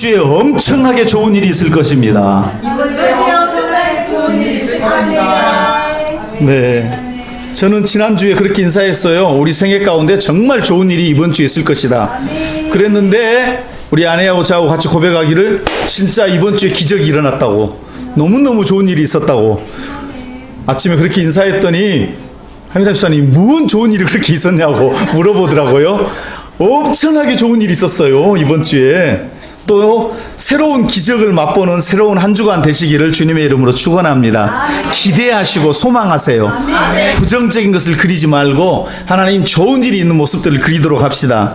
주에 엄청나게 좋은 일이 있을 것입니다. 이번 주에 엄청나게 좋은 일이 있을 것입니다. 네. 저는 지난주에 그렇게 인사했어요. 우리 생애 가운데 정말 좋은 일이 이번 주에 있을 것이다. 그랬는데 우리 아내하고 저하고 같이 고백하기를 진짜 이번 주에 기적이 일어났다고, 너무너무 좋은 일이 있었다고 아침에 그렇게 인사했더니 하미라 집사님 무슨 좋은 일이 그렇게 있었냐고 물어보더라고요. 엄청나게 좋은 일이 있었어요. 이번 주에 또 새로운 기적을 맛보는 새로운 한 주간 되시기를 주님의 이름으로 축원합니다. 기대하시고 소망하세요. 부정적인 것을 그리지 말고 하나님 좋은 일이 있는 모습들을 그리도록 합시다.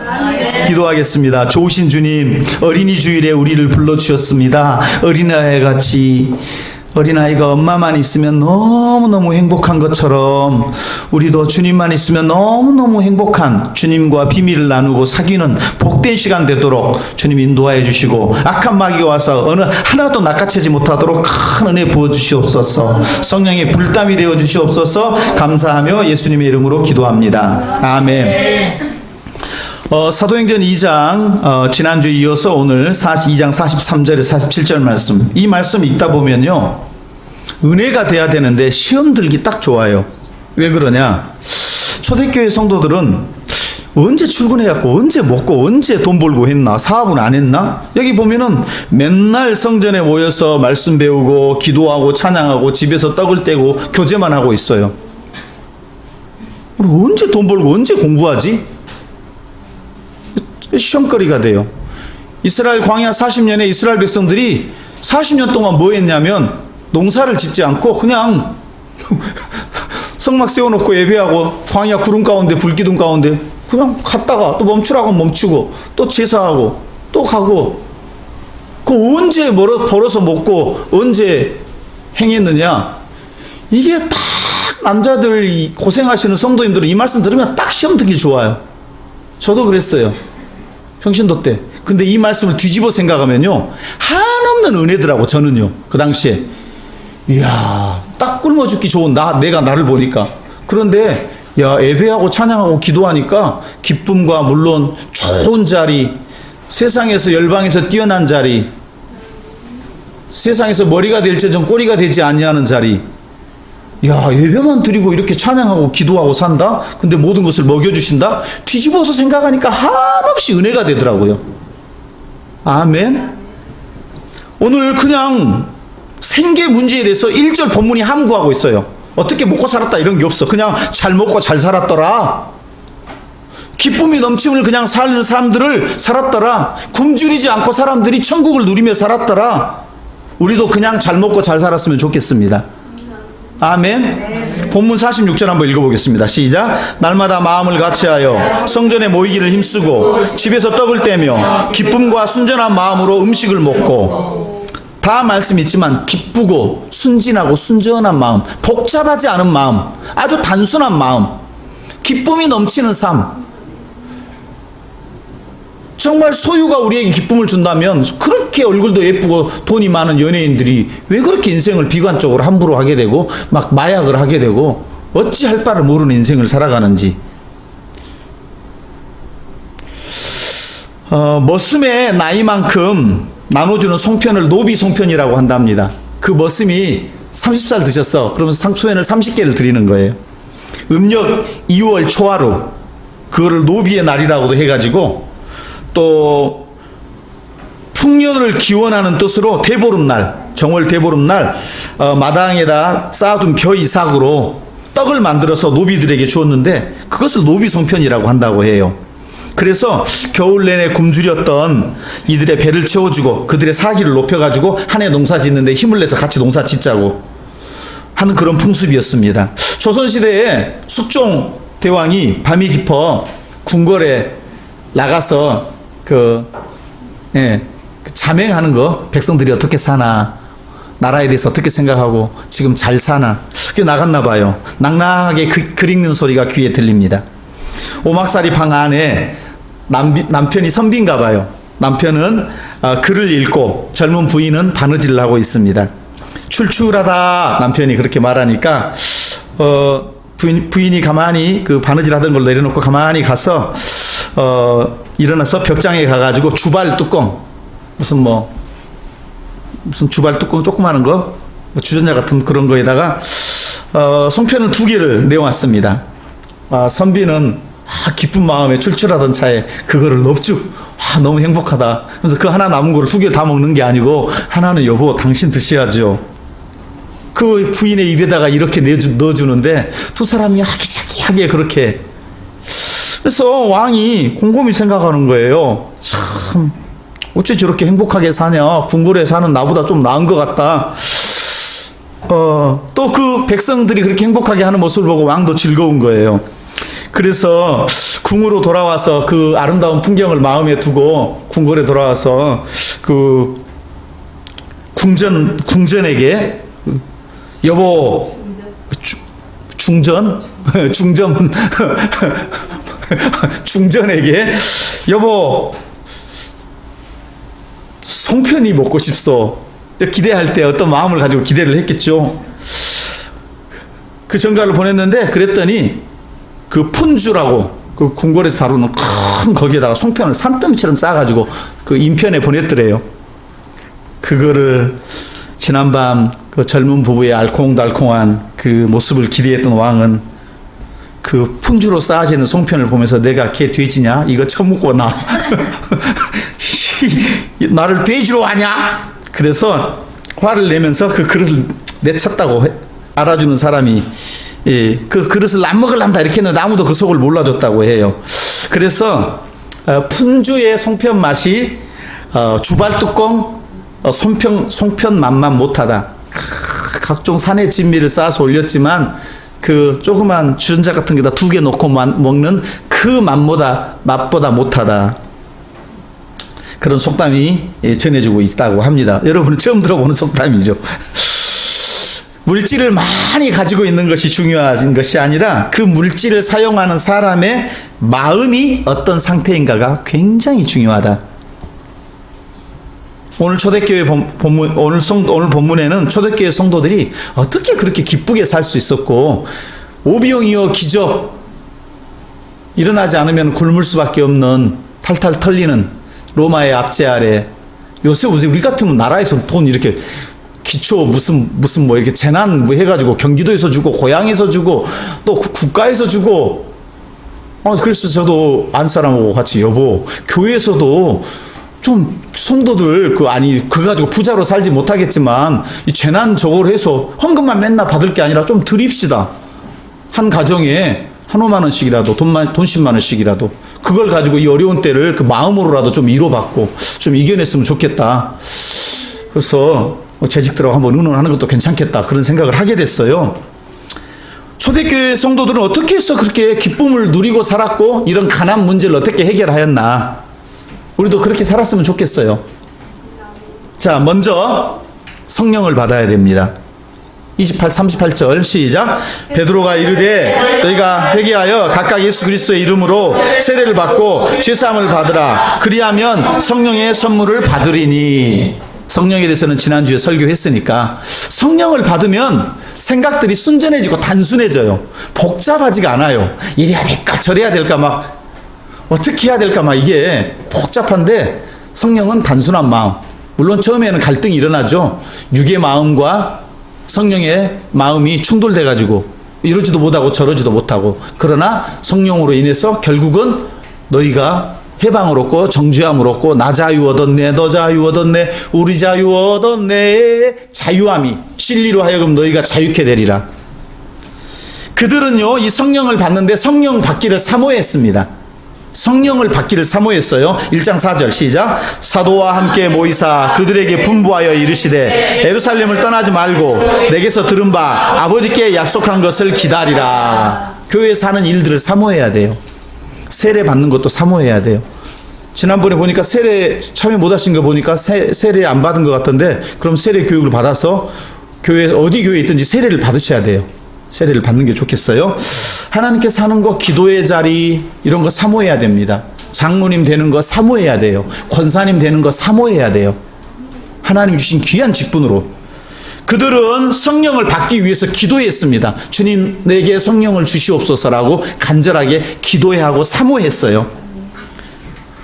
기도하겠습니다. 좋으신 주님, 어린이 주일에 우리를 불러주셨습니다. 어린아이 같이, 어린아이가 엄마만 있으면 너무너무 행복한 것처럼 우리도 주님만 있으면 너무너무 행복한, 주님과 비밀을 나누고 사귀는 복된 시간 되도록 주님 인도하여 주시고, 악한 마귀가 와서 어느 하나도 낚아채지 못하도록 큰 은혜 부어주시옵소서. 성령의 불담이 되어 주시옵소서. 감사하며 예수님의 이름으로 기도합니다. 아멘. 사도행전 2장, 지난주에 이어서 오늘 2장 43절에 47절 말씀, 이 말씀 읽다 보면요, 은혜가 돼야 되는데 시험 들기 딱 좋아요. 왜 그러냐? 초대교회 성도들은 언제 출근해갖고 언제 먹고 언제 돈 벌고 했나? 사업은 안 했나? 여기 보면은 맨날 성전에 모여서 말씀 배우고 기도하고 찬양하고 집에서 떡을 떼고 교제만 하고 있어요. 언제 돈 벌고 언제 공부하지? 시험거리가 돼요. 이스라엘 광야 40년에 이스라엘 백성들이 40년 동안 뭐 했냐면 농사를 짓지 않고 그냥 성막 세워놓고 예배하고 광야 구름 가운데 불기둥 가운데 그냥 갔다가 또 멈추라고 멈추고 또 제사하고 또 가고, 그 언제 벌어서 먹고 언제 행했느냐? 이게 딱 남자들 고생하시는 성도님들은 이 말씀 들으면 딱 시험 듣기 좋아요. 저도 그랬어요. 평신도 때. 근데 이 말씀을 뒤집어 생각하면요, 한없는 은혜더라고. 저는요, 그 당시에 이야, 딱 굶어 죽기 좋은 내가 나를 보니까. 그런데 야, 예배하고 찬양하고 기도하니까 기쁨과 물론 좋은 자리, 세상에서 열방에서 뛰어난 자리, 세상에서 머리가 될지언정 꼬리가 되지 아니하는 자리, 야, 예배만 드리고 이렇게 찬양하고 기도하고 산다? 근데 모든 것을 먹여주신다? 뒤집어서 생각하니까 한없이 은혜가 되더라고요. 아멘. 오늘 그냥 생계 문제에 대해서 1절 본문이 함구하고 있어요. 어떻게 먹고 살았다 이런 게 없어. 그냥 잘 먹고 잘 살았더라. 기쁨이 넘침을 그냥 사는 사람들을 살았더라. 굶주리지 않고 사람들이 천국을 누리며 살았더라. 우리도 그냥 잘 먹고 잘 살았으면 좋겠습니다. 아멘. 본문 46절 한번 읽어보겠습니다. 시작. 날마다 마음을 같이하여 성전에 모이기를 힘쓰고 집에서 떡을 떼며 기쁨과 순전한 마음으로 음식을 먹고. 다 말씀 있지만 기쁘고 순진하고 순전한 마음, 복잡하지 않은 마음, 아주 단순한 마음, 기쁨이 넘치는 삶. 정말 소유가 우리에게 기쁨을 준다면 그렇게 얼굴도 예쁘고 돈이 많은 연예인들이 왜 그렇게 인생을 비관적으로 함부로 하게 되고 막 마약을 하게 되고 어찌할 바를 모르는 인생을 살아가는지. 머슴의 나이만큼 나눠주는 송편을 노비 송편이라고 한답니다. 그 머슴이 30살 드셨어. 그러면 소편을 30개를 드리는 거예요. 음력 2월 초하루, 그거를 노비의 날이라고도 해가지고, 또 풍년을 기원하는 뜻으로 대보름날, 정월 대보름날 마당에다 쌓아둔 벼 이삭으로 떡을 만들어서 노비들에게 주었는데 그것을 노비송편이라고 한다고 해요. 그래서 겨울 내내 굶주렸던 이들의 배를 채워주고 그들의 사기를 높여가지고 한 해 농사 짓는데 힘을 내서 같이 농사 짓자고 하는 그런 풍습이었습니다. 조선시대에 숙종 대왕이 밤이 깊어 궁궐에 나가서 그 자맹하는 거, 백성들이 어떻게 사나, 나라에 대해서 어떻게 생각하고 지금 잘 사나, 그게 나갔나 봐요. 낭낭하게 글 읽는 소리가 귀에 들립니다. 오막살이 방 안에 남편이 선비인가 봐요. 남편은 글을 읽고 젊은 부인은 바느질을 하고 있습니다. 출출하다 남편이 그렇게 말하니까 부인이 가만히 그 바느질 하던 걸 내려놓고 가만히 가서 일어나서 벽장에 가가지고 주발 뚜껑, 무슨 주발 뚜껑 조그마한 거, 주전자 같은 그런 거에다가 송편을 2개를 내왔습니다. 선비는 기쁜 마음에 출출하던 차에 그거를 넙죽, 너무 행복하다. 그래서 그 하나 남은 거를 2개 다 먹는 게 아니고, 하나는 여보 당신 드셔야죠. 그 부인의 입에다가 이렇게 넣어주는데 두 사람이 아기자기하게 그렇게. 그래서 왕이 곰곰이 생각하는 거예요. 참 어째 저렇게 행복하게 사냐. 궁궐에 사는 나보다 좀 나은 것 같다. 또 그 백성들이 그렇게 행복하게 하는 모습을 보고 왕도 즐거운 거예요. 그래서 궁으로 돌아와서 그 아름다운 풍경을 마음에 두고 궁궐에 돌아와서 그 궁전에게 여보 중전에게 여보 송편이 먹고 싶소. 기대할 때 어떤 마음을 가지고 기대를 했겠죠. 그 전가를 보냈는데 그랬더니 그 푼주라고 그 궁궐에서 다루는 큰 거기에다가 송편을 산더미처럼 싸가지고 그 인편에 보냈더래요. 그거를 지난밤 그 젊은 부부의 알콩달콩한 그 모습을 기대했던 왕은 그 푼주로 쌓아지는 송편을 보면서 내가 걔 돼지냐? 이거 처먹고 나를 돼지로 하냐? 그래서 화를 내면서 그 그릇을 내쳤다고 알아주는 사람이 그 그릇을 안 먹을란다 이렇게 했는데 아무도 그 속을 몰라줬다고 해요. 그래서 푼주의 송편 맛이 주발뚜껑 송편 맛만 못하다. 각종 산의 진미를 쌓아서 올렸지만 그 조그만 주전자 같은 게다 2개 넣고 먹는 그 맛보다 못하다. 그런 속담이 전해지고 있다고 합니다. 여러분은 처음 들어보는 속담이죠. 물질을 많이 가지고 있는 것이 중요한 것이 아니라 그 물질을 사용하는 사람의 마음이 어떤 상태인가가 굉장히 중요하다. 오늘 초대교회 본문, 오늘 본문에는 초대교회 성도들이 어떻게 그렇게 기쁘게 살 수 있었고, 오병이어 기적, 일어나지 않으면 굶을 수밖에 없는 탈탈 털리는 로마의 압제 아래, 요새 우리 같으면 나라에서 돈 이렇게 기초 무슨 뭐 이렇게 재난 뭐 해가지고 경기도에서 주고 고향에서 주고 또 국가에서 주고. 그래서 저도 안 사람하고 같이 여보 교회에서도 좀 성도들 그거 가지고 부자로 살지 못하겠지만 이 재난 저걸 해서 헌금만 맨날 받을 게 아니라 좀 드립시다. 한 가정에 한 5만 원씩이라도 돈 10만 원씩이라도 그걸 가지고 이 어려운 때를 그 마음으로라도 좀 위로받고 좀 이겨냈으면 좋겠다. 그래서 재직들하고 한번 의논하는 것도 괜찮겠다 그런 생각을 하게 됐어요. 초대교회 성도들은 어떻게 해서 그렇게 기쁨을 누리고 살았고 이런 가난 문제를 어떻게 해결하였나. 우리도 그렇게 살았으면 좋겠어요. 자, 먼저 성령을 받아야 됩니다. 38절 시작. 베드로가 이르되 너희가 회개하여 각각 예수 그리스도의 이름으로 세례를 받고 죄사함을 받으라. 그리하면 성령의 선물을 받으리니. 성령에 대해서는 지난주에 설교했으니까 성령을 받으면 생각들이 순전해지고 단순해져요. 복잡하지가 않아요. 이래야 될까 저래야 될까 막 어떻게 해야 될까 막 이게 복잡한데 성령은 단순한 마음. 물론 처음에는 갈등이 일어나죠. 육의 마음과 성령의 마음이 충돌돼 가지고 이러지도 못하고 저러지도 못하고. 그러나 성령으로 인해서 결국은 너희가 해방을 얻고 정죄함을 얻고 나 자유 얻었네 너 자유 얻었네 우리 자유 얻었네. 자유함이 진리로 하여금 너희가 자유케 되리라. 그들은요 이 성령을 받는데 성령 받기를 사모했습니다. 성령을 받기를 사모했어요. 1장 4절 시작. 사도와 함께 모이사 그들에게 분부하여 이르시되 예루살렘을 떠나지 말고 내게서 들은 바 아버지께 약속한 것을 기다리라. 교회에 사는 일들을 사모해야 돼요. 세례 받는 것도 사모해야 돼요. 지난번에 보니까 세례 참여 못하신 거 보니까 세례 안 받은 것 같던데 그럼 세례 교육을 받아서 어디 교회에 있든지 세례를 받으셔야 돼요. 세례를 받는 게 좋겠어요. 하나님께 사는 거 기도의 자리 이런 거 사모해야 됩니다. 장로님 되는 거 사모해야 돼요. 권사님 되는 거 사모해야 돼요. 하나님 주신 귀한 직분으로. 그들은 성령을 받기 위해서 기도했습니다. 주님 내게 성령을 주시옵소서라고 간절하게 기도하고 사모했어요.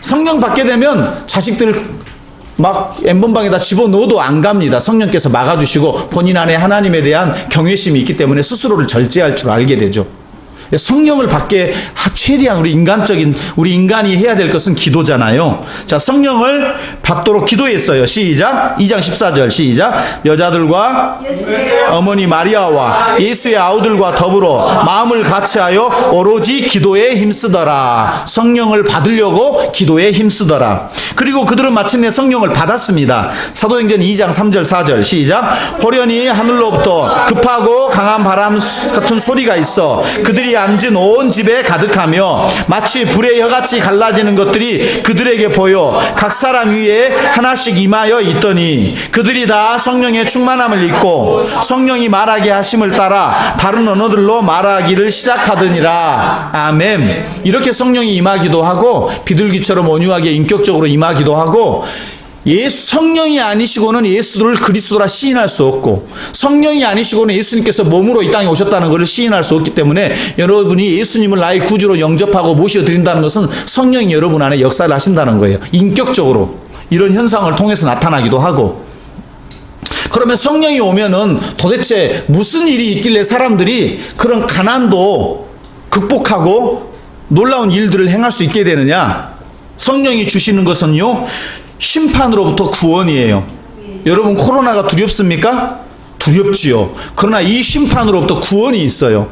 성령 받게 되면 자식들 막 엠번방에다 집어넣어도 안 갑니다. 성령께서 막아주시고 본인 안에 하나님에 대한 경외심이 있기 때문에 스스로를 절제할 줄 알게 되죠. 성령을 받게 최대한 우리 인간이 해야 될 것은 기도잖아요. 자, 성령을 받도록 기도했어요. 시작. 2장 14절 시작. 여자들과 어머니 마리아와 예수의 아우들과 더불어 마음을 같이하여 오로지 기도에 힘쓰더라. 성령을 받으려고 기도에 힘쓰더라. 그리고 그들은 마침내 성령을 받았습니다. 사도행전 2장 3절 4절 시작. 호련히 하늘로부터 급하고 강한 바람 같은 소리가 있어 그들이 앉은 온 집에 가득하며 마치 불의 혀같이 갈라지는 것들이 그들에게 보여 각 사람 위에 하나씩 임하여 있더니 그들이 다 성령의 충만함을 입고 성령이 말하게 하심을 따라 다른 언어들로 말하기를 시작하더니라. 아멘. 이렇게 성령이 임하기도 하고 비둘기처럼 온유하게 인격적으로 임하기도 하고 성령이 아니시고는 예수를 그리스도라 시인할 수 없고 성령이 아니시고는 예수님께서 몸으로 이 땅에 오셨다는 것을 시인할 수 없기 때문에 여러분이 예수님을 나의 구주로 영접하고 모셔드린다는 것은 성령이 여러분 안에 역사를 하신다는 거예요. 인격적으로 이런 현상을 통해서 나타나기도 하고. 그러면 성령이 오면은 도대체 무슨 일이 있길래 사람들이 그런 가난도 극복하고 놀라운 일들을 행할 수 있게 되느냐? 성령이 주시는 것은요, 심판으로부터 구원이에요. 여러분 코로나가 두렵습니까? 두렵지요. 그러나 이 심판으로부터 구원이 있어요.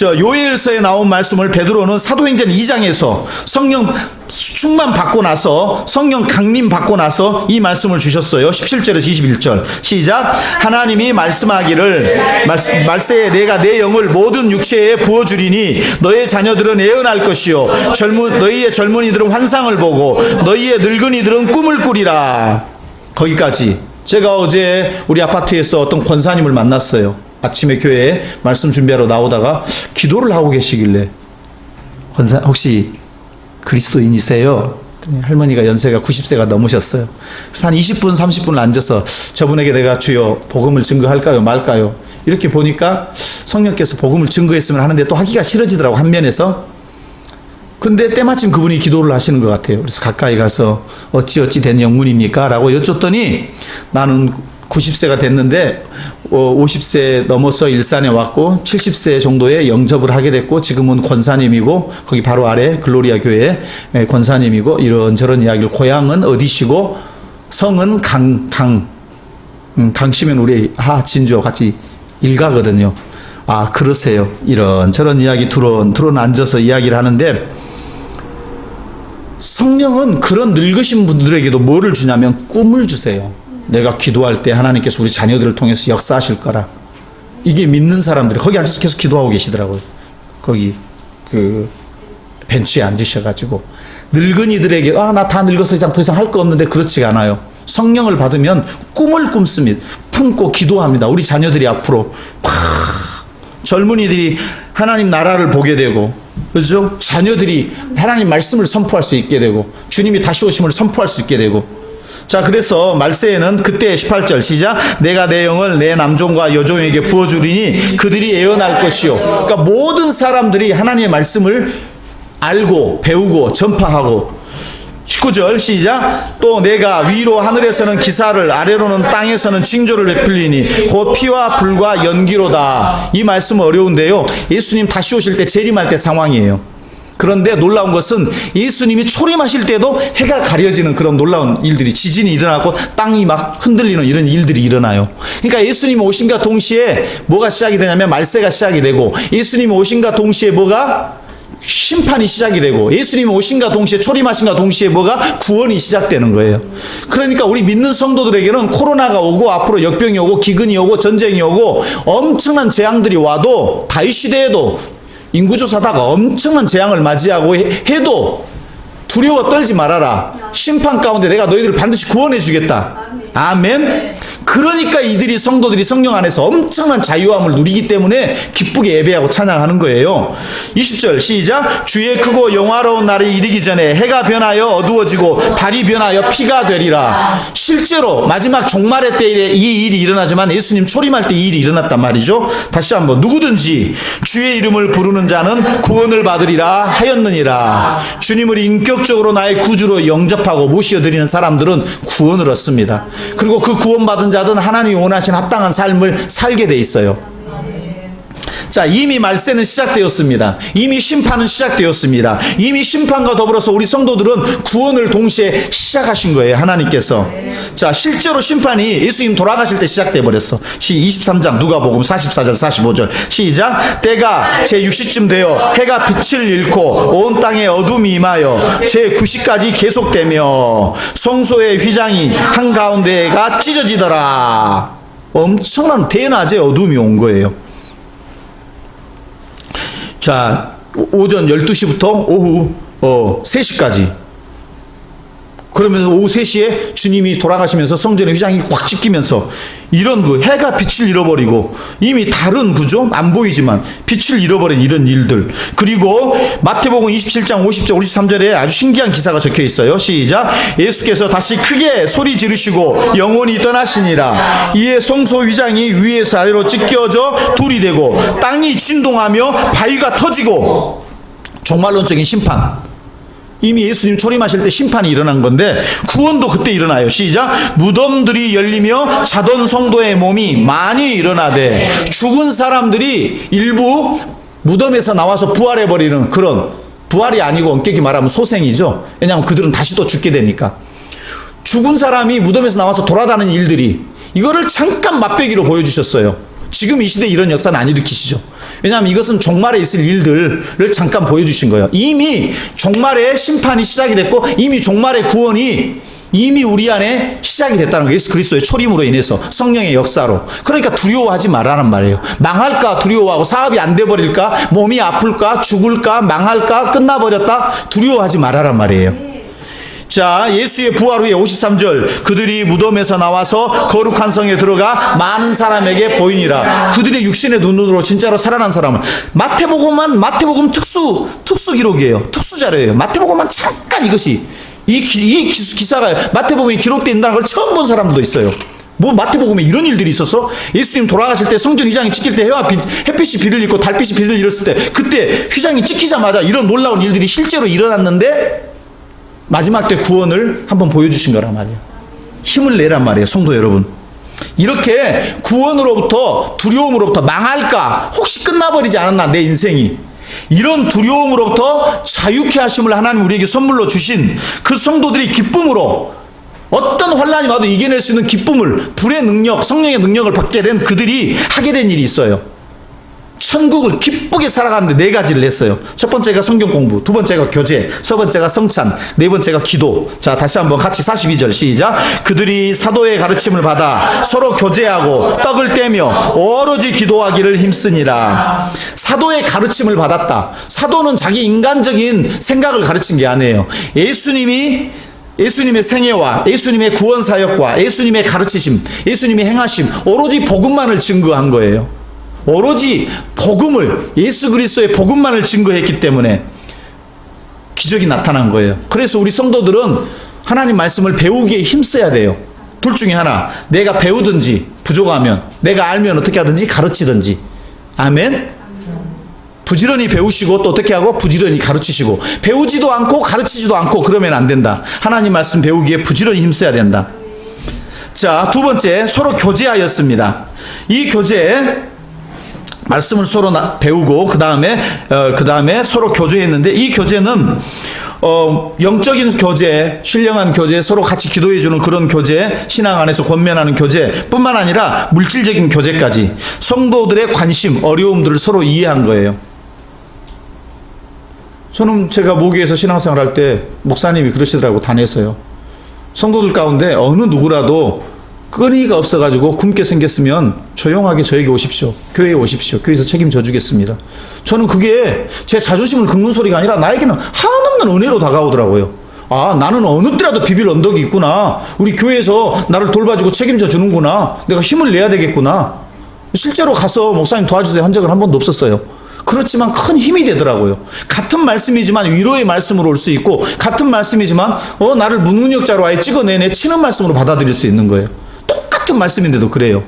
요엘서에 나온 말씀을 베드로는 사도행전 2장에서 성령 충만 받고 나서 성령 강림 받고 나서 이 말씀을 주셨어요. 17절에서 21절 시작. 하나님이 말씀하기를 말세에 내가 내 영을 모든 육체에 부어주리니 너의 자녀들은 예언할 것이요 너희의 젊은이들은 환상을 보고 너희의 늙은이들은 꿈을 꾸리라. 거기까지. 제가 어제 우리 아파트에서 어떤 권사님을 만났어요. 아침에 교회에 말씀 준비하러 나오다가 기도를 하고 계시길래 권사 혹시 그리스도인이세요? 할머니가 연세가 90세가 넘으셨어요. 그래서 한 20분 30분을 앉아서 저분에게 내가 주여 복음을 증거할까요 말까요? 이렇게 보니까 성령께서 복음을 증거했으면 하는데 또 하기가 싫어지더라고 한 면에서. 근데 때마침 그분이 기도를 하시는 것 같아요. 그래서 가까이 가서 어찌 된 영문입니까? 라고 여쭸더니 나는 90세가 됐는데 50세 넘어서 일산에 왔고 70세 정도에 영접을 하게 됐고 지금은 권사님이고 거기 바로 아래 글로리아 교회 권사님이고 이런저런 이야기를 고향은 어디시고 성은 강시면 우리 진주와 같이 일가거든요. 아 그러세요. 이런저런 이야기 두런 앉아서 이야기를 하는데 성령은 그런 늙으신 분들에게도 뭐를 주냐면 꿈을 주세요. 내가 기도할 때 하나님께서 우리 자녀들을 통해서 역사하실 거라. 이게 믿는 사람들이 거기 앉아서 계속 기도하고 계시더라고요. 거기 그 벤치에 앉으셔가지고 늙은이들에게 나 다 늙어서 더 이상 할 거 없는데 그렇지가 않아요. 성령을 받으면 꿈을 꿈습니다. 품고 기도합니다. 우리 자녀들이 앞으로 젊은이들이 하나님 나라를 보게 되고 그렇죠? 자녀들이 하나님 말씀을 선포할 수 있게 되고 주님이 다시 오심을 선포할 수 있게 되고. 자 그래서 말세에는 그때 18절 시작. 내가 내 영을 내 남종과 여종에게 부어주리니 그들이 예언할 것이요. 그러니까 모든 사람들이 하나님의 말씀을 알고 배우고 전파하고. 19절 시작. 또 내가 위로 하늘에서는 기사를 아래로는 땅에서는 징조를 베풀리니 곧 피와 불과 연기로다. 이 말씀은 어려운데요, 예수님 다시 오실 때 재림할 때 상황이에요. 그런데 놀라운 것은 예수님이 초림하실 때도 해가 가려지는 그런 놀라운 일들이, 지진이 일어나고 땅이 막 흔들리는 이런 일들이 일어나요. 그러니까 예수님이 오신과 동시에 뭐가 시작이 되냐면 말세가 시작이 되고, 예수님이 오신과 동시에 뭐가 심판이 시작이 되고, 예수님이 오신과 동시에 초림하신과 동시에 뭐가 구원이 시작되는 거예요. 그러니까 우리 믿는 성도들에게는 코로나가 오고 앞으로 역병이 오고 기근이 오고 전쟁이 오고 엄청난 재앙들이 와도, 다윗 시대에도 인구조사다가 엄청난 재앙을 맞이하고 해도 두려워 떨지 말아라. 심판 가운데 내가 너희들을 반드시 구원해 주겠다. 아멘. 그 그러니까 이들이 성도들이 성령 안에서 엄청난 자유함을 누리기 때문에 기쁘게 예배하고 찬양하는 거예요. 20절 시작. 주의 크고 영화로운 날이 이르기 전에 해가 변하여 어두워지고 달이 변하여 피가 되리라. 실제로 마지막 종말의 때에 이 일이 일어나지만 예수님 초림할 때 이 일이 일어났단 말이죠. 다시 한번 누구든지 주의 이름을 부르는 자는 구원을 받으리라 하였느니라. 주님을 인격적으로 나의 구주로 영접하고 모셔드리는 사람들은 구원을 얻습니다. 그리고 그 구원받은 자들은 하나님이 원하신 합당한 삶을 살게 돼 있어요. 자, 이미 말세는 시작되었습니다. 이미 심판은 시작되었습니다. 이미 심판과 더불어서 우리 성도들은 구원을 동시에 시작하신 거예요, 하나님께서. 자, 실제로 심판이 예수님 돌아가실 때 시작돼 버렸어. 23장 누가복음 44절 45절 시작. 때가 제6시쯤 되어 해가 빛을 잃고 온 땅에 어둠이 임하여 제9시까지 계속되며 성소의 휘장이 한가운데가 찢어지더라. 엄청난 대낮에 어둠이 온 거예요. 자, 오전 12시부터 오후 3시까지. 그러면 오후 3시에 주님이 돌아가시면서 성전의 휘장이 확 찢기면서 이런 해가 빛을 잃어버리고 이미 다른 구조 안 보이지만 빛을 잃어버린 이런 일들. 그리고 마태복음 27장 50절 53절에 아주 신기한 기사가 적혀 있어요. 시작. 예수께서 다시 크게 소리 지르시고 영원히 떠나시니라. 이에 성소 휘장이 위에서 아래로 찢겨져 둘이 되고 땅이 진동하며 바위가 터지고. 종말론적인 심판. 이미 예수님 초림하실 때 심판이 일어난 건데 구원도 그때 일어나요. 시작. 무덤들이 열리며 자던 성도의 몸이 많이 일어나되 죽은 사람들이 일부 무덤에서 나와서 부활해버리는 그런, 부활이 아니고 엄격히 말하면 소생이죠. 왜냐하면 그들은 다시 또 죽게 되니까. 죽은 사람이 무덤에서 나와서 돌아다니는 일들이, 이거를 잠깐 맛배기로 보여주셨어요. 지금 이 시대에 이런 역사는 안 일으키시죠. 왜냐하면 이것은 종말에 있을 일들을 잠깐 보여주신 거예요. 이미 종말의 심판이 시작이 됐고 이미 종말의 구원이 이미 우리 안에 시작이 됐다는 거예요. 예수 그리스도의 초림으로 인해서 성령의 역사로. 그러니까 두려워하지 말라는 말이에요. 망할까 두려워하고, 사업이 안 돼버릴까, 몸이 아플까, 죽을까, 망할까, 끝나버렸다 두려워하지 말라는 말이에요. 자, 예수의 부활 후에 53절 그들이 무덤에서 나와서 거룩한 성에 들어가 많은 사람에게 보이니라. 그들의 육신의 눈으로 진짜로 살아난 사람을. 마태복음 특수 기록이에요. 특수 자료예요. 마태복음만 잠깐 이것이 이 기사가 마태복음에 기록되어 있다는 걸 처음 본 사람도 있어요. 뭐 마태복음에 이런 일들이 있었어? 예수님 돌아가실 때 성전 휘장이 찢길 때 햇빛이 비를 잃고 달빛이 비를 잃었을 때 그때 휘장이 찢기자마자 이런 놀라운 일들이 실제로 일어났는데 마지막 때 구원을 한번 보여주신 거란 말이에요. 힘을 내란 말이에요, 성도 여러분. 이렇게 구원으로부터, 두려움으로부터, 망할까, 혹시 끝나버리지 않았나 내 인생이, 이런 두려움으로부터 자유케 하심을 하나님 우리에게 선물로 주신 그 성도들이 기쁨으로 어떤 환난이 와도 이겨낼 수 있는 기쁨을, 불의 능력, 성령의 능력을 받게 된 그들이 하게 된 일이 있어요. 천국을 기쁘게 살아가는데 4가지를 냈어요. 첫 번째가 성경 공부, 두 번째가 교제, 세 번째가 성찬, 네 번째가 기도. 자, 다시 한번 같이 42절 시작. 그들이 사도의 가르침을 받아 서로 교제하고 떡을 떼며 오로지 기도하기를 힘쓰니라. 사도의 가르침을 받았다. 사도는 자기 인간적인 생각을 가르친 게 아니에요. 예수님의 생애와 예수님의 구원 사역과 예수님의 가르치심, 예수님의 행하심, 오로지 복음만을 증거한 거예요. 오로지 복음을, 예수 그리스도의 복음만을 증거했기 때문에 기적이 나타난 거예요. 그래서 우리 성도들은 하나님 말씀을 배우기에 힘써야 돼요. 둘 중에 하나, 내가 배우든지 부족하면, 내가 알면 어떻게 하든지 가르치든지. 아멘. 부지런히 배우시고 또 어떻게 하고 부지런히 가르치시고. 배우지도 않고 가르치지도 않고 그러면 안 된다. 하나님 말씀 배우기에 부지런히 힘써야 된다. 자, 두 번째, 서로 교제하였습니다. 이 교제, 말씀을 서로 배우고 그 다음에 서로 교제했는데, 이 교제는 영적인 교제, 신령한 교제, 서로 같이 기도해주는 그런 교제, 신앙 안에서 권면하는 교제뿐만 아니라 물질적인 교제까지 성도들의 관심, 어려움들을 서로 이해한 거예요. 저는 제가 모교에서 신앙생활 할 때 목사님이 그러시더라고, 단에서요. 성도들 가운데 어느 누구라도 끈이가 없어가지고 굶게 생겼으면 조용하게 저에게 오십시오. 교회에 오십시오. 교회에서 책임져 주겠습니다. 저는 그게 제 자존심을 긁는 소리가 아니라 나에게는 한없는 은혜로 다가오더라고요. 아, 나는 어느 때라도 비빌 언덕이 있구나. 우리 교회에서 나를 돌봐주고 책임져 주는구나. 내가 힘을 내야 되겠구나. 실제로 가서 목사님 도와주세요 한 적은 한 번도 없었어요. 그렇지만 큰 힘이 되더라고요. 같은 말씀이지만 위로의 말씀으로 올 수 있고, 같은 말씀이지만 나를 무능력자로 아예 찍어내네 치는 말씀으로 받아들일 수 있는 거예요. 똑같은 말씀인데도 그래요.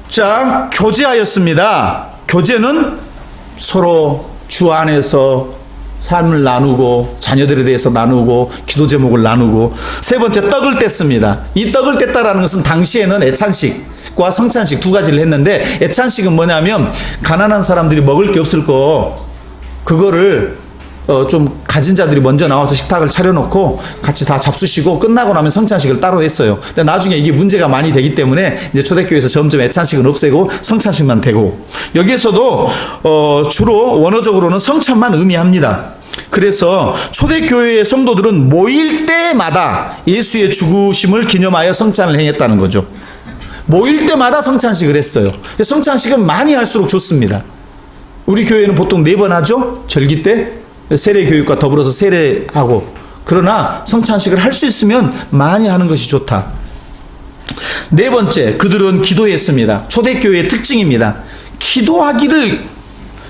자, 교제하였습니다. 교제는 서로 주 안에서 삶을 나누고 자녀들에 대해서 나누고 기도 제목을 나누고, 세 번째 떡을 뗐습니다. 이 떡을 뗐다라는 것은 당시에는 애찬식과 성찬식 두 가지를 했는데, 애찬식은 뭐냐면 가난한 사람들이 먹을 게 없을 거 그거를 좀 가진 자들이 먼저 나와서 식탁을 차려놓고 같이 다 잡수시고 끝나고 나면 성찬식을 따로 했어요. 근데 나중에 이게 문제가 많이 되기 때문에 이제 초대교회에서 점점 애찬식은 없애고 성찬식만 되고, 여기에서도 주로 원어적으로는 성찬만 의미합니다. 그래서 초대교회의 성도들은 모일 때마다 예수의 죽으심을 기념하여 성찬을 행했다는 거죠. 모일 때마다 성찬식을 했어요. 성찬식은 많이 할수록 좋습니다. 우리 교회는 보통 4번 하죠. 절기 때 세례 교육과 더불어서 세례하고. 그러나 성찬식을 할 수 있으면 많이 하는 것이 좋다. 네 번째, 그들은 기도했습니다. 초대교회의 특징입니다. 기도하기를,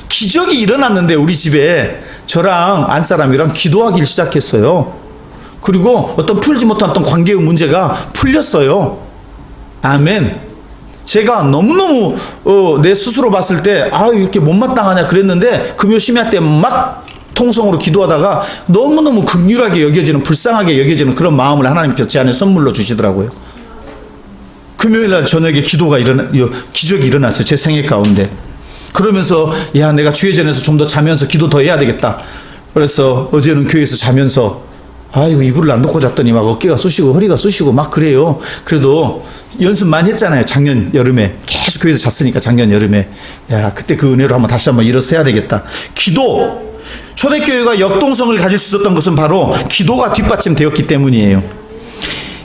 기적이 일어났는데 우리 집에 저랑 안사람이랑 기도하기를 시작했어요. 그리고 어떤 풀지 못한 어떤 관계의 문제가 풀렸어요. 아멘. 제가 너무너무 내 스스로 봤을 때 이렇게 못마땅하냐 그랬는데, 금요 심야 때 막 통성으로 기도하다가 너무너무 극률하게 여겨지는, 불쌍하게 여겨지는 그런 마음을 하나님께서 제 안에 선물로 주시더라고요. 금요일날 저녁에 기적이 일어났어요. 제 생애 가운데. 그러면서 내가 주회전에서 좀 더 자면서 기도 더 해야 되겠다. 그래서 어제는 교회에서 자면서 이불을 안 덮고 잤더니 막 어깨가 쑤시고 허리가 쑤시고 막 그래요. 그래도 연습 많이 했잖아요. 작년 여름에 계속 교회에서 잤으니까. 작년 여름에 그때 그 은혜로 다시 한번 일어서야 되겠다. 기도. 초대교회가 역동성을 가질 수 있었던 것은 바로 기도가 뒷받침되었기 때문이에요.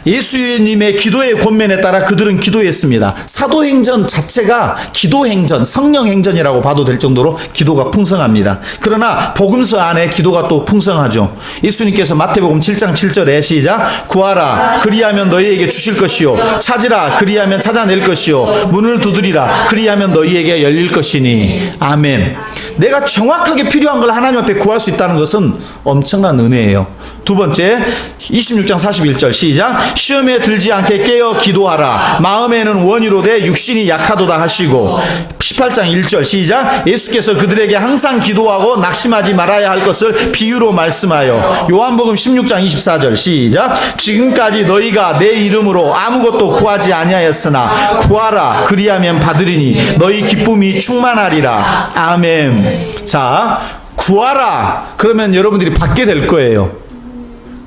예수님의 기도의 권면에 따라 그들은 기도했습니다. 사도행전 자체가 기도행전, 성령행전이라고 봐도 될 정도로 기도가 풍성합니다. 그러나 복음서 안에 기도가 또 풍성하죠. 예수님께서 마태복음 7장 7절에 시작, 구하라 그리하면 너희에게 주실 것이요, 찾으라 그리하면 찾아낼 것이요, 문을 두드리라 그리하면 너희에게 열릴 것이니. 아멘. 내가 정확하게 필요한 걸 하나님 앞에 구할 수 있다는 것은 엄청난 은혜예요. 두 번째, 26장 41절 시작, 시험에 들지 않게 깨어 기도하라 마음에는 원이로되 육신이 약하도다 하시고. 18장 1절 시작, 예수께서 그들에게 항상 기도하고 낙심하지 말아야 할 것을 비유로 말씀하여. 요한복음 16장 24절 시작, 지금까지 너희가 내 이름으로 아무것도 구하지 아니하였으나 구하라 그리하면 받으리니 너희 기쁨이 충만하리라. 아멘. 자, 구하라 그러면 여러분들이 받게 될 거예요.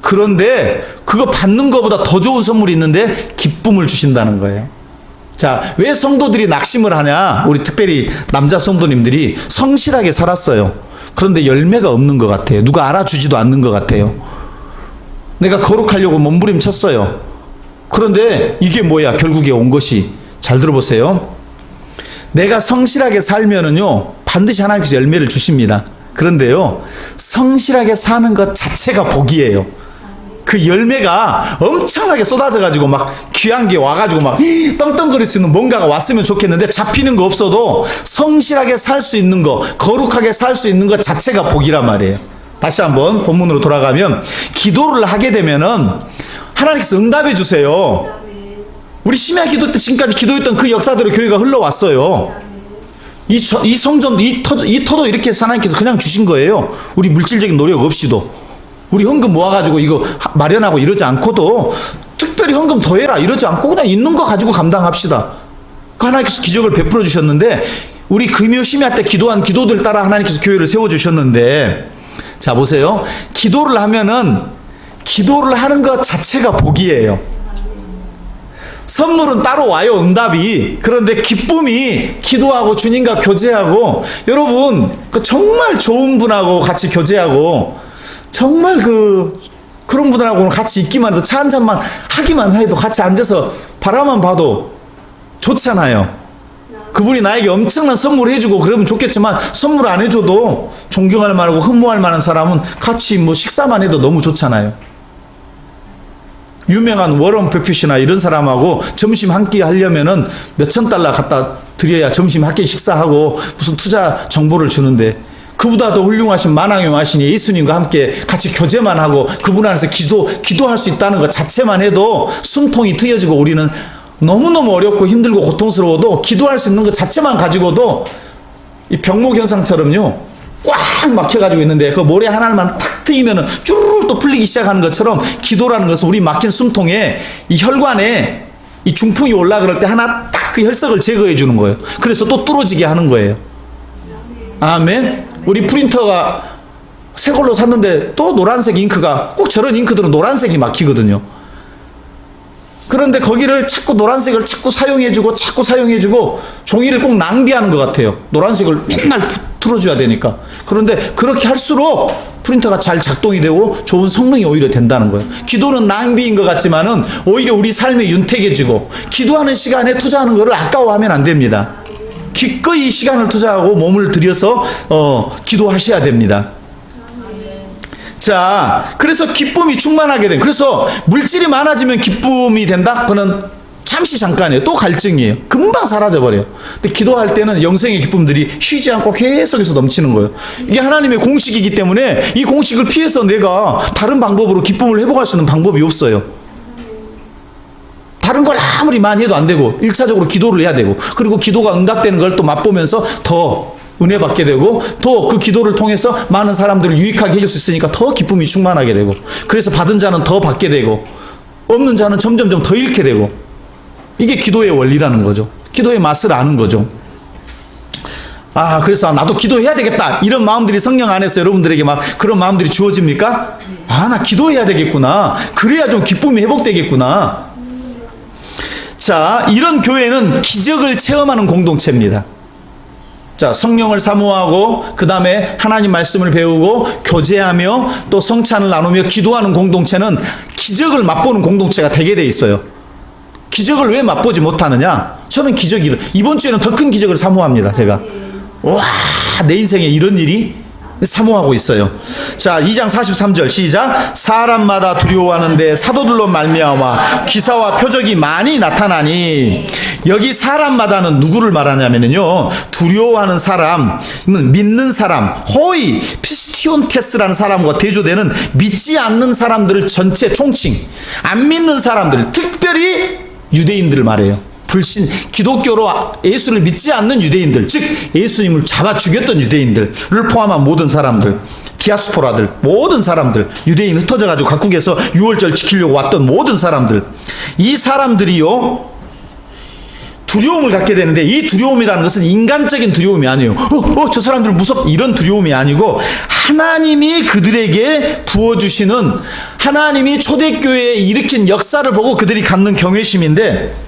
그런데 그거 받는 것보다 더 좋은 선물이 있는데 기쁨을 주신다는 거예요. 자, 왜 성도들이 낙심을 하냐? 우리 특별히 남자 성도님들이 성실하게 살았어요. 그런데 열매가 없는 것 같아요. 누가 알아주지도 않는 것 같아요. 내가 거룩하려고 몸부림쳤어요. 그런데 이게 뭐야? 결국에 온 것이, 잘 들어보세요. 내가 성실하게 살면은요 반드시 하나님께서 열매를 주십니다. 그런데요, 성실하게 사는 것 자체가 복이에요. 그 열매가 엄청나게 쏟아져가지고 막 귀한 게 와가지고 막 떵떵거릴 수 있는 뭔가가 왔으면 좋겠는데, 잡히는 거 없어도 성실하게 살 수 있는 거, 거룩하게 살 수 있는 것 자체가 복이란 말이에요. 다시 한번 본문으로 돌아가면, 기도를 하게 되면은 하나님께서 응답해 주세요. 우리 심야 기도 때 지금까지 기도했던 그 역사대로 교회가 흘러왔어요. 이 성전, 이 터도 이렇게 하나님께서 그냥 주신 거예요. 우리 물질적인 노력 없이도. 우리 헌금 모아가지고 이거 마련하고 이러지 않고도, 특별히 헌금 더 해라 이러지 않고 그냥 있는 거 가지고 감당합시다. 하나님께서 기적을 베풀어 주셨는데, 우리 금요 심야 때 기도한 기도들 따라 하나님께서 교회를 세워주셨는데, 자 보세요. 기도를 하면은, 기도를 하는 것 자체가 복이에요. 선물은 따로 와요, 응답이. 그런데 기쁨이, 기도하고 주님과 교제하고, 여러분 그 정말 좋은 분하고 같이 교제하고, 정말 그런 분들하고는 같이 있기만 해도, 차 한 잔만 하기만 해도 같이 앉아서 바라만 봐도 좋잖아요. 그분이 나에게 엄청난 선물을 해주고 그러면 좋겠지만 선물 안 해줘도 존경할 만하고 흠모할 만한 사람은 같이 뭐 식사만 해도 너무 좋잖아요. 유명한 워런 버핏이나 이런 사람하고 점심 한 끼 하려면은 몇천 달러 갖다 드려야 점심 한 끼 식사하고 무슨 투자 정보를 주는데, 그보다 더 훌륭하신 만왕의 예수님과 함께 같이 교제만 하고 그분 안에서 기도할 수 있다는 것 자체만 해도 숨통이 트여지고, 우리는 너무너무 어렵고 힘들고 고통스러워도 기도할 수 있는 것 자체만 가지고도 이 병목 현상처럼요 꽉 막혀가지고 있는데, 그 모래 하나만 탁 트이면은 쭈르르 또 풀리기 시작하는 것처럼, 기도라는 것은 우리 막힌 숨통에 이 혈관에 이 중풍이 올라 그럴 때 하나 딱 그 혈석을 제거해 주는 거예요. 그래서 또 뚫어지게 하는 거예요. 아멘. 우리 프린터가 새 걸로 샀는데 또 노란색 잉크가, 꼭 저런 잉크들은 노란색이 막히거든요. 그런데 거기를 자꾸 노란색을 자꾸 사용해주고 종이를 꼭 낭비하는 것 같아요. 노란색을 맨날 틀어줘야 되니까. 그런데 그렇게 할수록 프린터가 잘 작동이 되고 좋은 성능이 오히려 된다는 거예요. 기도는 낭비인 것 같지만은 오히려 우리 삶에 윤택해지고, 기도하는 시간에 투자하는 것을 아까워하면 안 됩니다. 기꺼이 시간을 투자하고 몸을 들여서 기도하셔야 됩니다. 자, 그래서 기쁨이 충만하게 된, 그래서 물질이 많아지면 기쁨이 된다? 그거는 잠시 잠깐이에요. 또 갈증이에요. 금방 사라져버려요. 근데 기도할 때는 영생의 기쁨들이 쉬지 않고 계속해서 넘치는 거예요. 이게 하나님의 공식이기 때문에 이 공식을 피해서 내가 다른 방법으로 기쁨을 회복할 수 있는 방법이 없어요. 다른 걸 아무리 많이 해도 안 되고, 1차적으로 기도를 해야 되고, 그리고 기도가 응답되는 걸 또 맛보면서 더 은혜 받게 되고, 또 그 기도를 통해서 많은 사람들을 유익하게 해줄 수 있으니까 더 기쁨이 충만하게 되고, 그래서 받은 자는 더 받게 되고, 없는 자는 점점점 더 잃게 되고, 이게 기도의 원리라는 거죠. 기도의 맛을 아는 거죠. 아, 그래서 나도 기도해야 되겠다, 이런 마음들이 성령 안에서 여러분들에게 막 그런 마음들이 주어집니까? 아, 나 기도해야 되겠구나, 그래야 좀 기쁨이 회복되겠구나. 자, 이런 교회는 기적을 체험하는 공동체입니다. 자, 성령을 사모하고 그 다음에 하나님 말씀을 배우고 교제하며 또 성찬을 나누며 기도하는 공동체는 기적을 맛보는 공동체가 되게 돼 있어요. 기적을 왜 맛보지 못하느냐? 저는 이번 주에는 더 큰 기적을 사모합니다. 제가 와, 내 인생에 이런 일이 사모하고 있어요. 자, 2장 43절 시작. 사람마다 두려워하는데 사도들로 말미암아 기사와 표적이 많이 나타나니. 여기 사람마다는 누구를 말하냐면요, 두려워하는 사람, 믿는 사람, 호의 피스티온테스라는 사람과 대조되는 믿지 않는 사람들을 전체 총칭, 안 믿는 사람들, 특별히 유대인들을 말해요. 불신, 기독교로 예수를 믿지 않는 유대인들, 즉 예수님을 잡아 죽였던 유대인들을 포함한 모든 사람들, 디아스포라들, 모든 사람들, 유대인 흩어져 가지고 각국에서 유월절 지키려고 왔던 모든 사람들, 이 사람들이요 두려움을 갖게 되는데, 이 두려움이라는 것은 인간적인 두려움이 아니에요. 저 사람들 무섭다, 이런 두려움이 아니고, 하나님이 그들에게 부어주시는, 하나님이 초대교회에 일으킨 역사를 보고 그들이 갖는 경외심인데,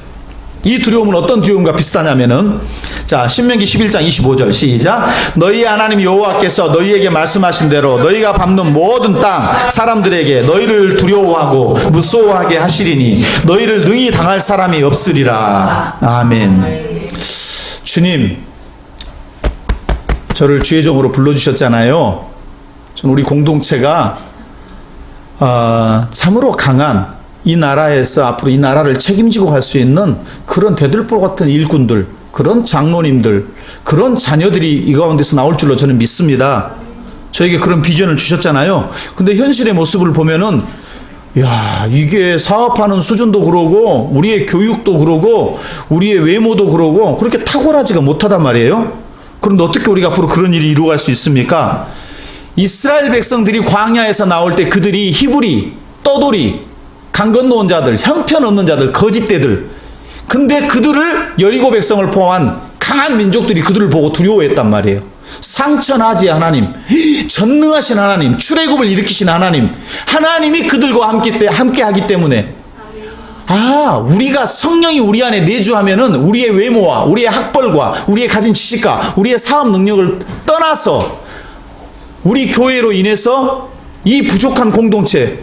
이 두려움은 어떤 두려움과 비슷하냐면은, 자, 신명기 11장 25절 시작. 너희 하나님 여호와께서 너희에게 말씀하신 대로 너희가 밟는 모든 땅 사람들에게 너희를 두려워하고 무서워하게 하시리니 너희를 능히 당할 사람이 없으리라. 아멘. 주님, 저를 주의 종으로 불러주셨잖아요. 전 우리 공동체가 참으로 강한, 이 나라에서 앞으로 이 나라를 책임지고 갈 수 있는 그런 대들보 같은 일꾼들, 그런 장로님들, 그런 자녀들이 이 가운데서 나올 줄로 저는 믿습니다. 저에게 그런 비전을 주셨잖아요. 근데 현실의 모습을 보면은, 야, 이게 사업하는 수준도 그러고, 우리의 교육도 그러고, 우리의 외모도 그러고, 그렇게 탁월하지가 못하단 말이에요. 그런데 어떻게 우리가 앞으로 그런 일을 이루어갈 수 있습니까? 이스라엘 백성들이 광야에서 나올 때 그들이 히브리, 떠돌이, 강 건너온 자들, 형편없는 자들, 거짓대들, 근데 그들을, 여리고 백성을 포함한 강한 민족들이 그들을 보고 두려워했단 말이에요. 상천하지 하나님, 전능하신 하나님, 출애굽을 일으키신 하나님, 하나님이 그들과 함께 하기 때문에, 우리가 성령이 우리 안에 내주하면은 우리의 외모와 우리의 학벌과 우리의 가진 지식과 우리의 사업 능력을 떠나서 우리 교회로 인해서 이 부족한 공동체,